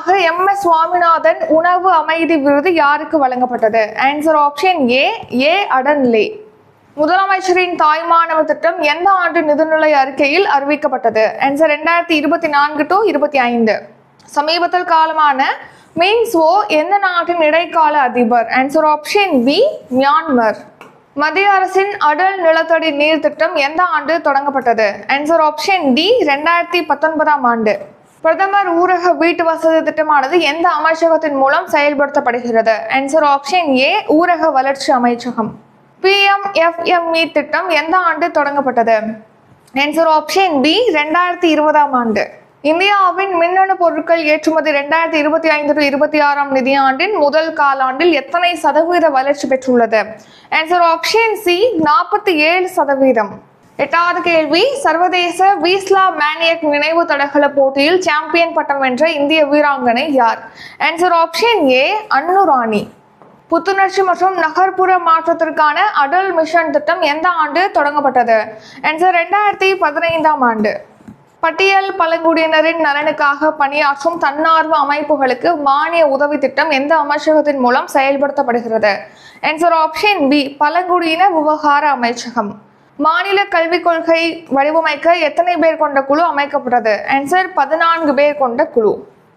விருதாக MS Swaminathan உணவு அமைதி விருது யாருக்கு வழங்கப்பட்டது? ஆன்சர் ஆப்ஷன் ஏ அடன்லே. முதலமைச்சரின் தாய்மானவர் திட்டம் எந்த ஆண்டு நிதிநிலை அறிக்கையில் அறிவிக்கப்பட்டது? Answer 2024 to 25. சமீபத்தில் காலமான மின்ஸ்வோ எந்த நாட்டின் இடைக்கால அதிபர்? Answer option B Myanmar. மத்திய அரசின் அடல் நிலத்தடி நீர் திட்டம் எந்த ஆண்டு தொடங்கப்பட்டது? ஆன்சர் ஆப்ஷன் டி 2019 ஆண்டு. பிரதமர் ஊரக வீட்டு வசதி திட்டமானது எந்த அமைச்சகத்தின் மூலம் செயல்படுத்தப்படுகிறது? ஆன்சர் ஆப்ஷன் ஏ ஊரக வளர்ச்சி அமைச்சகம். PMFME திட்டம் எந்த ஆண்டு தொடங்கப்பட்டது? ஆன்சர் ஆப்ஷன் பி 2020 ஆண்டு. இந்தியாவின் மின்னணு பொருட்கள் ஏற்றுமதி 2025 to 26 நிதியாண்டின் முதல் காலாண்டில் எத்தனை சதவீத வளர்ச்சி பெற்றுள்ளது? Answer option C 47%. எட்டாவது கேள்வி, சர்வதேச வீஸ்லா மேனியக் நினைவு தடகள போட்டியில் சாம்பியன் பட்டம் வென்ற இந்திய வீராங்கனை யார்? ஆன்சர் ஆப்ஷன் ஏ அன்னு ராணி. புத்துணர்ச்சி மற்றும் நகர்ப்புற மாற்றத்திற்கான அடல் மிஷன் திட்டம் எந்த ஆண்டு தொடங்கப்பட்டது? ஆன்சர் 2015 ஆண்டு. பட்டியல் பழங்குடியினரின் நலனுக்காக பணியாற்றும் தன்னார்வ அமைப்புகளுக்கு மானிய உதவி திட்டம் எந்த அமைச்சகத்தின் மூலம் செயல்படுத்தப்படுகிறது? ஆன்சர் ஆப்ஷன் பி பழங்குடியின விவகார அமைச்சகம். மாநில கல்விக் கொள்கை வடிவமைக்க எத்தனை பேர் கொண்ட குழு அமைக்கப்பட்டது? ஆன்சர் 14 பேர் கொண்ட குழு.